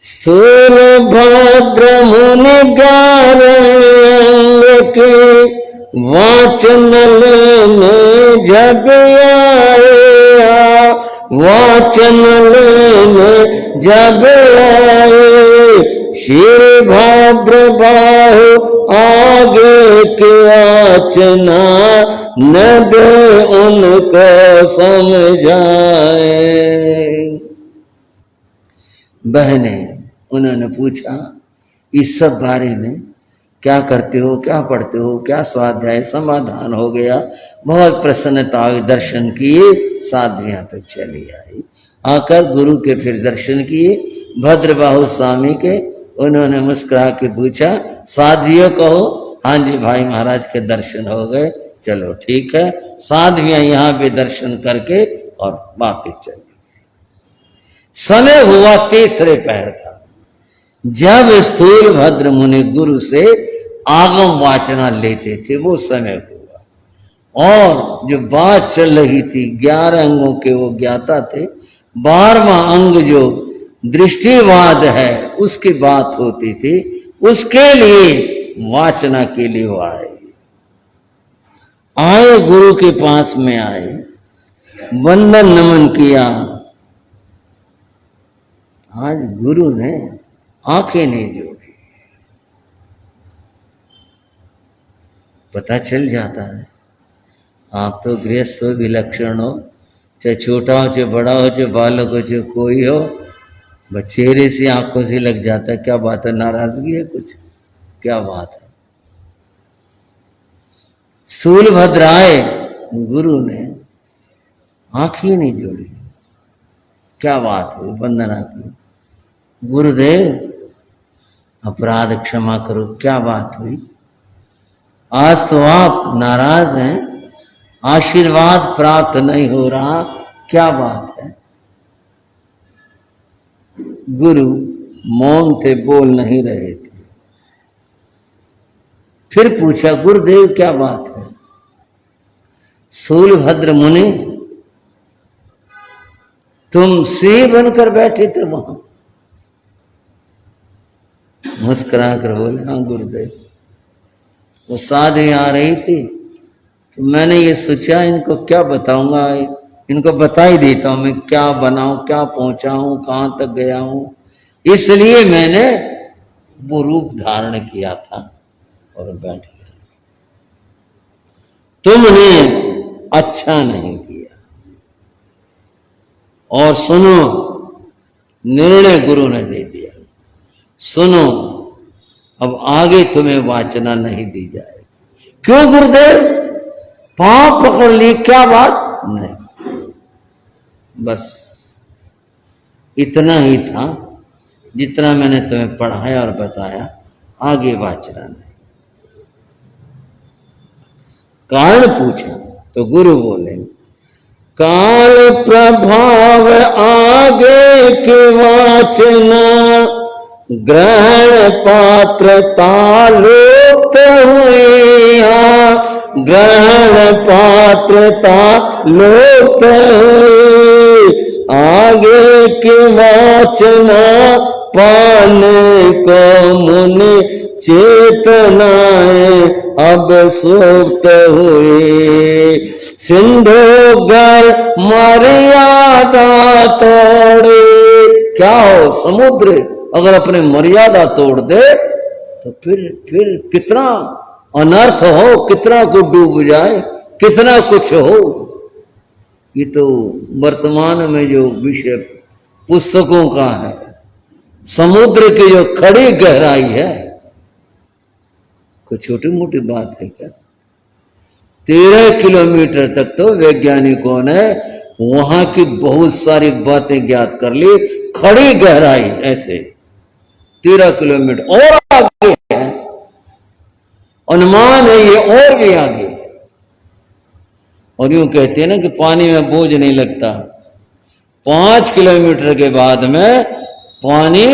स्थूल भद्र मुनि 11 के वाचन लेने जब आए, वाचन लेने जब आए, शिर भाद्र बाहु आगे के आचना न दे उनको समझाए। बहने उन्होंने पूछा इस सब बारे में, क्या करते हो, क्या पढ़ते हो, क्या स्वाध्याय, समाधान हो गया। बहुत प्रसन्नता हुई, दर्शन किए, साधवियां तो चली आई। आकर गुरु के फिर दर्शन किए, भद्रबाहु स्वामी के। उन्होंने मुस्कुरा के पूछा साध्वियों कहो। हाँ जी भाई महाराज के दर्शन हो गए, चलो ठीक है। साध्वियां यहाँ पे दर्शन करके और वापिस चली। समय हुआ तीसरे पहर का, जब स्थूल भद्र मुनि गुरु से आगम वाचना लेते थे, वो समय हुआ। और जो बात चल रही थी 11 अंगों के वो ज्ञाता थे, 12वां अंग जो दृष्टिवाद है उसकी बात होती थी, उसके लिए वाचना के लिए वो आए गुरु के पास में आए, वंदन नमन किया। आज गुरु ने आंखें नहीं जोड़ी। पता चल जाता है, आप तो गृहस्थ हो, विलक्षण हो, चाहे छोटा हो, चाहे बड़ा हो, चाहे बालक हो, चाहे कोई हो, बस चेहरे से आंखों से लग जाता है। क्या बात है, नाराजगी है कुछ, क्या बात है। स्थूल भद्र आए, गुरु ने आंखें नहीं जोड़ी, क्या बात हुई, वंदना की। गुरुदेव अपराध क्षमा करो, क्या बात हुई, आज तो आप नाराज हैं, आशीर्वाद प्राप्त नहीं हो रहा, क्या बात है। गुरु मौन थे, बोल नहीं रहे थे। फिर पूछा गुरुदेव क्या बात है। स्थूल भद्र मुनि तुम सिंह बनकर बैठे थे वहां, मुस्कुरा कर बोले हाँ गुरुदेव। वो साधु आ रही थी तो मैंने ये सोचा इनको क्या बताऊंगा, इनको बता ही देता हूं मैं क्या बनाऊं, क्या पहुंचाऊं, कहां तक गया हूं। इसलिए मैंने वो रूप धारण किया था और बैठ गया। तुमने अच्छा नहीं किया। और सुनो, निर्णय गुरु ने दे दिया, सुनो अब आगे तुम्हें वाचना नहीं दी जाएगी। क्यों गुरुदेव, पांव पकड़ ली, क्या बात नहीं, बस इतना ही था जितना मैंने तुम्हें पढ़ाया और बताया, आगे वाचना नहीं। कारण पूछा तो गुरु बोले काल प्रभाव आगे के वाचना, ग्रहण पात्रता लुप्त हुई, ग्रहण पात्रता लुप्त हुई, आगे की वाचना पाने को मुनि चेतनाएं अब सुप्त हुई। सिंधु घर मर्यादा तोड़े, क्या हो समुद्र अगर अपने मर्यादा तोड़ दे तो फिर कितना अनर्थ हो, कितना को डूब जाए, कितना कुछ हो। ये तो वर्तमान में जो विषय पुस्तकों का है, समुद्र की जो खड़ी गहराई है, कोई छोटी मोटी बात है क्या। 13 किलोमीटर तक तो वैज्ञानिकों ने वहां की बहुत सारी बातें ज्ञात कर ली। खड़ी गहराई ऐसे 13 किलोमीटर और आगे है, अनुमान है ये और भी आगे। और यूं कहते हैं ना कि पानी में बोझ नहीं लगता। 5 किलोमीटर के बाद में पानी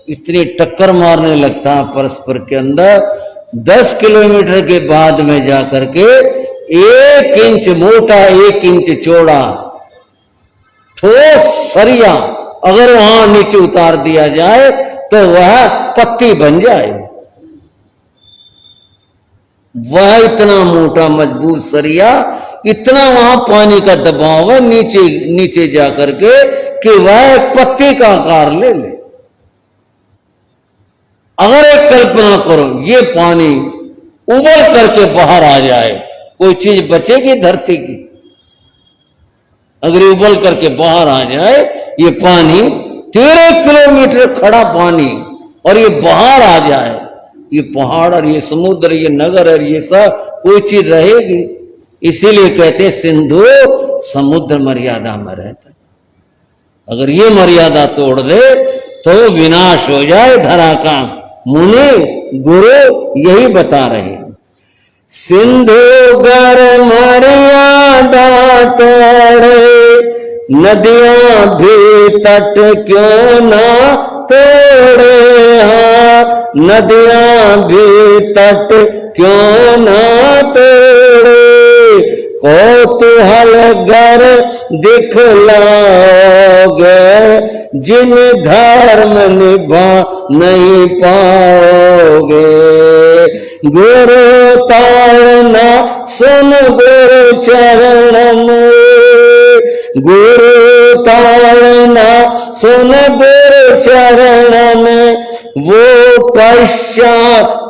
इतनी टक्कर मारने लगता है परस्पर के अंदर। 10 किलोमीटर के बाद में जाकर के 1 इंच मोटा 1 इंच चौड़ा ठोस सरिया अगर वहां नीचे उतार दिया जाए तो वह पत्ती बन जाए। वह इतना मोटा मजबूत सरिया, इतना वहां पानी का दबाव है नीचे नीचे जाकर के कि वह पत्ती का आकार ले ले। अगर एक कल्पना करो ये पानी उबल करके बाहर आ जाए, कोई चीज बचेगी धरती की? अगर उबल करके बाहर आ जाए ये पानी, 13 किलोमीटर खड़ा पानी, और ये बाहर आ जाए, ये पहाड़ और ये समुद्र, ये नगर और ये सब, कोई चीज रहेगी? इसीलिए कहते सिंधु समुद्र मर्यादा में रहता। अगर ये मर्यादा तोड़ दे तो विनाश हो जाए धरा का। मुनि गुरु यही बता रहे हैं। सिंधु गर मर्यादा तोड़े, नदियां भी तट क्यों ना तोड़े। हाँ, नदियां भी तट क्यों ना तोड़े। कौतूहल गर दिखलाओगे, जिन धर्म निभा नहीं पाओगे। गुरु ताड़ना सुन गुरु चरण में, गुरु ताड़ना सुन गुरु चरण में। वो पश्चाताप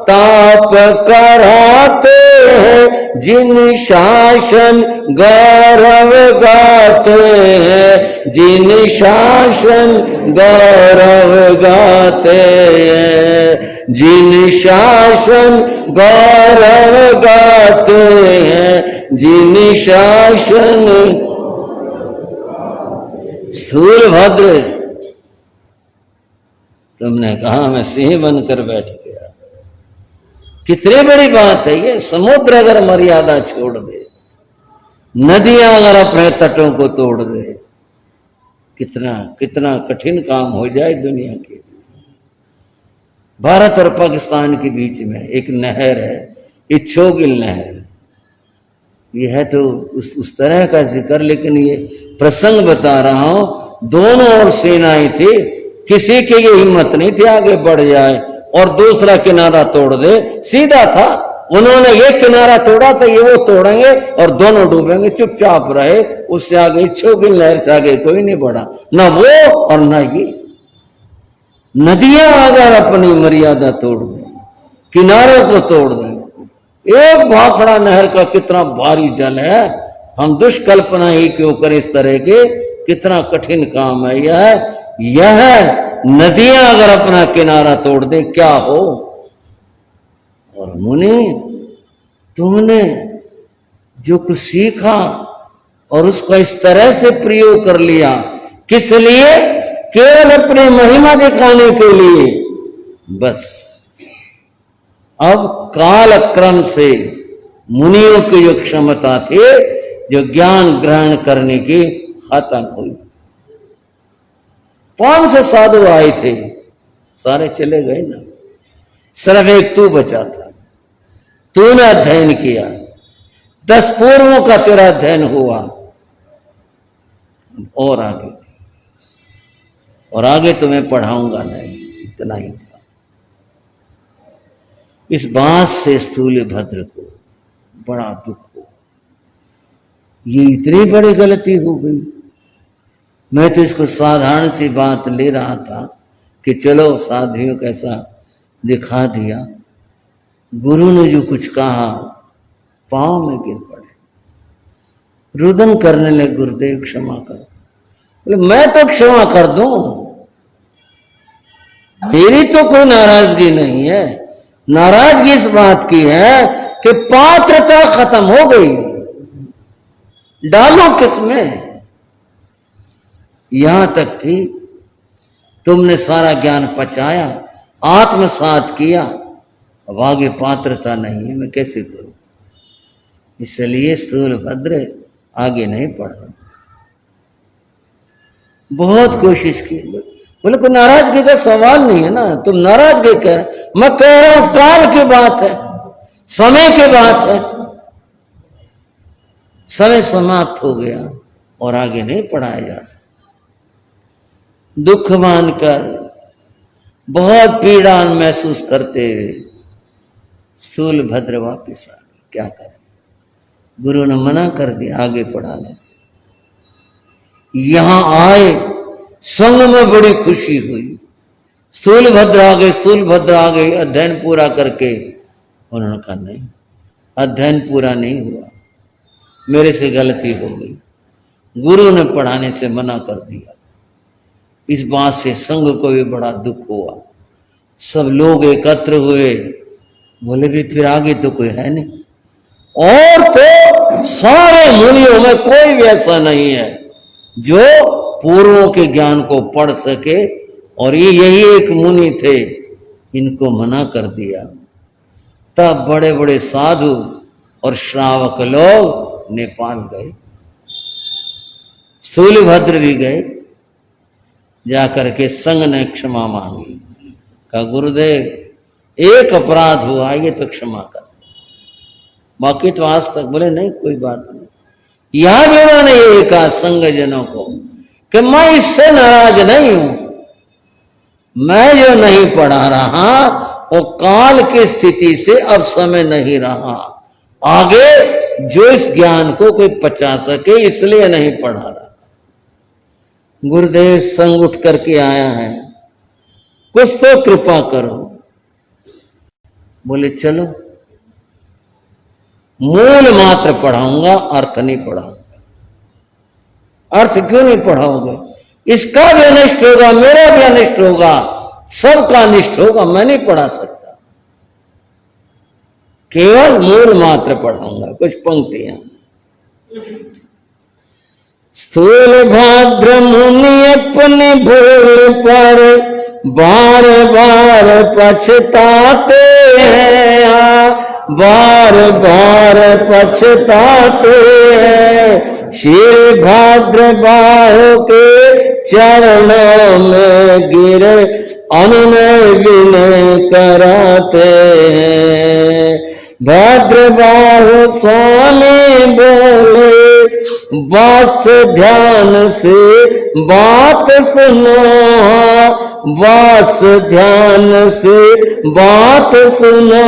कराते हैं, जिन शासन गौरव गाते हैं, जिन शासन गौरव गाते हैं, जिन शासन गौरव गाते हैं, जिन शासन। सूर्यभद्र, तुमने कहा मैं सिंह बनकर बैठ गया। कितनी बड़ी बात है ये। समुद्र अगर मर्यादा छोड़ दे, नदियां अगर अपने तटों को तोड़ दे, कितना कितना कठिन काम हो जाए दुनिया के। भारत और पाकिस्तान के बीच में एक नहर है, इच्छोगिल नहर। ये है तो उस तरह का जिक्र, लेकिन ये प्रसंग बता रहा हूं। दोनों ओर सेनाएं थी, किसी की ये हिम्मत नहीं थी आगे बढ़ जाए और दूसरा किनारा तोड़ दे। सीधा था, उन्होंने ये किनारा तोड़ा तो ये वो तोड़ेंगे और दोनों डूबेंगे। चुपचाप रहे, उससे आगे इच्छोगिल नहर से आगे कोई नहीं बढ़ा, ना वो और ना ये। नदियां अगर अपनी मर्यादा तोड़ दें, किनारों को तोड़ दें, एक भाखड़ा नहर का कितना भारी जल है, हम दुष्कल्पना ही क्यों करें इस तरह के। कितना कठिन काम है यह नदियां अगर अपना किनारा तोड़ दे क्या हो। और मुनि, तुमने जो कुछ सीखा और उसका इस तरह से प्रयोग कर लिया, किस लिए? केवल अपनी महिमा दिखाने के लिए। बस अब काल क्रम से मुनियों की जो क्षमता थी, जो ज्ञान ग्रहण करने की, खत्म हुई। 500 साधु आए थे, सारे चले गए ना। सिर्फ एक तू बचा था, तूने अध्ययन किया। 10 पूर्वों का तेरा अध्ययन हुआ। और आगे तुम्हें पढ़ाऊंगा नहीं, इतना ही था। इस बात से स्थूल भद्र को बड़ा दुख हो। ये इतनी बड़ी गलती हो गई। मैं तो इसको साधारण सी बात ले रहा था कि चलो साधियों कैसा दिखा दिया। गुरु ने जो कुछ कहा, पांव में गिर पड़े, रुदन करने लगे, गुरुदेव क्षमा कर। मैं तो क्षमा कर दूं, मेरी तो कोई नाराजगी नहीं है। नाराजगी इस बात की है कि पात्रता खत्म हो गई, डालो किसमें। यहां तक कि तुमने सारा ज्ञान पचाया, आत्मसात किया, अब आगे पात्रता नहीं है, मैं कैसे करूं। इसलिए स्थूल भद्र आगे नहीं पढ़ रहा। बहुत कोशिश की, बोले कोई नाराजगी का सवाल नहीं है ना, तुम नाराजगी कह, मैं कह रहा हूं काल की बात है, समय की बात है। समय समाप्त हो गया और आगे नहीं पढ़ाया जा सकता। दुख मानकर बहुत पीड़ा महसूस करते हुए स्थूलभद्र वापिस आ गए। क्या करें, गुरु ने मना कर दिया आगे पढ़ाने से। यहां आए, संग में बड़ी खुशी हुई। स्थूलभद्र आ गए, स्थूलभद्र आ गए अध्ययन पूरा करके। उन्होंने कहा नहीं, अध्ययन पूरा नहीं हुआ, मेरे से गलती हो गई, गुरु ने पढ़ाने से मना कर दिया। इस बात से संघ को भी बड़ा दुख हुआ। सब लोग एकत्र हुए, बोले भी फिर आगे तो कोई है नहीं, और तो सारे मुनियों में कोई भी ऐसा नहीं है जो पूर्वों के ज्ञान को पढ़ सके, और ये यही एक मुनि थे, इनको मना कर दिया। तब बड़े बड़े साधु और श्रावक लोग नेपाल गए, स्थूलभद्र भी गए, जाकर के संघ ने क्षमा मांगी। कहा गुरुदेव एक अपराध हुआ, ये तो क्षमा कर, बाकी तो आज तक। बोले नहीं कोई बात नहीं। यहां भी उन्होंने ये कहा संघ जनों को कि मैं इससे नाराज नहीं हूं, मैं जो नहीं पढ़ा रहा वो काल की स्थिति से अब समय नहीं रहा, आगे जो इस ज्ञान को कोई पचा सके इसलिए नहीं पढ़ा रहा। गुरुदेव संग उठ करके आया है, कुछ तो कृपा करो। बोले चलो, मूल मात्र पढ़ाऊंगा, अर्थ नहीं पढ़ाऊंगा। अर्थ क्यों नहीं पढ़ाओगे? इसका भी अनिष्ट होगा, मेरा भी अनिष्ट होगा, सबका अनिष्ट होगा, मैं नहीं पढ़ा सकता। केवल मूल मात्र पढ़ाऊंगा। कुछ पंक्तियां। स्थूलभद्र मुनि अपने भूल पर बार बार पछताते हैं, बार बार पछताते हैं। श्री भद्र बाहु के चरणों में गिरे अनुनय विनय कराते हैं। भद्रबाहु स्वामी बोले बस ध्यान से बात सुनो, बस ध्यान से बात सुनो।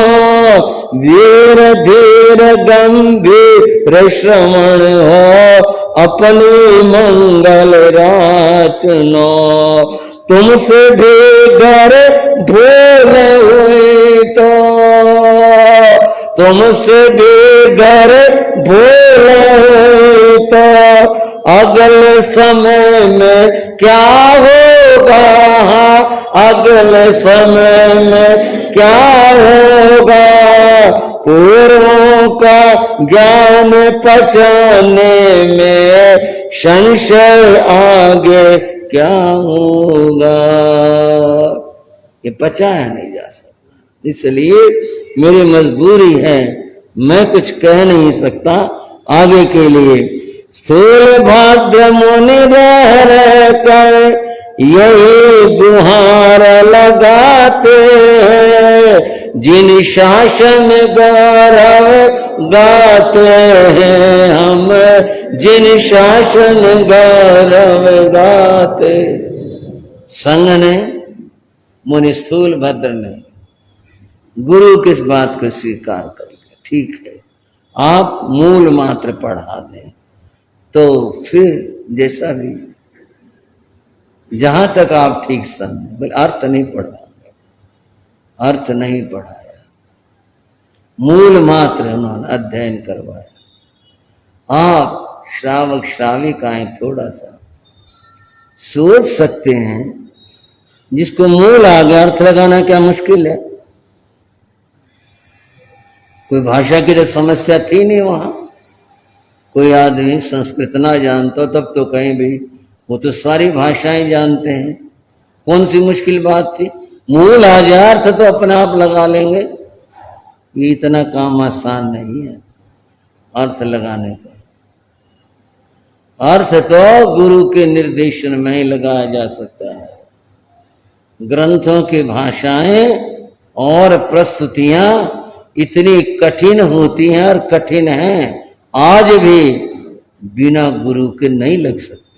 वीर धीर गंभीर श्रवण हो, अपनी मंगल राचनो। तुमसे भी डर भूल हुई तो, तुमसे भी डर भूल हुई तो अगले समय में क्या होगा, अगले समय में क्या होगा। पूर्वों का ज्ञान पचाने में संशय आगे क्या होगा। ये पचाया नहीं जा सकता, इसलिए मेरी मजबूरी है, मैं कुछ कह नहीं सकता आगे के लिए। स्थूल भाद्र मुनि रह कर यही गुहार लगाते हैं, जिन शासन गौरव गाते हैं हम, जिन शासन गौरव गाते। संघ ने, मुनि स्थूलभद्र ने गुरु किस बात को स्वीकार कर लिया, ठीक है आप मूल मात्र पढ़ा दें, तो फिर जैसा भी जहां तक आप ठीक समझे। बोले अर्थ नहीं पढ़ाएंगे, अर्थ नहीं पढ़ाया, मूल मात्र उन्होंने अध्ययन करवाया। आप श्रावक श्राविकाएं थोड़ा सा सोच सकते हैं, जिसको मूल आ गया अर्थ लगाना क्या मुश्किल है। कोई भाषा की तो समस्या थी नहीं वहां, कोई आदमी संस्कृत ना जानता तब तो कहीं भी, वो तो सारी भाषाएं जानते हैं, कौन सी मुश्किल बात थी। मूल आ जाए अर्थ तो अपने आप लगा लेंगे, ये इतना काम आसान नहीं है अर्थ लगाने का। अर्थ तो गुरु के निर्देशन में ही लगाया जा सकता है। ग्रंथों की भाषाएं और प्रस्तुतियां इतनी कठिन होती हैं और कठिन हैं, आज भी बिना गुरु के नहीं लग सकती।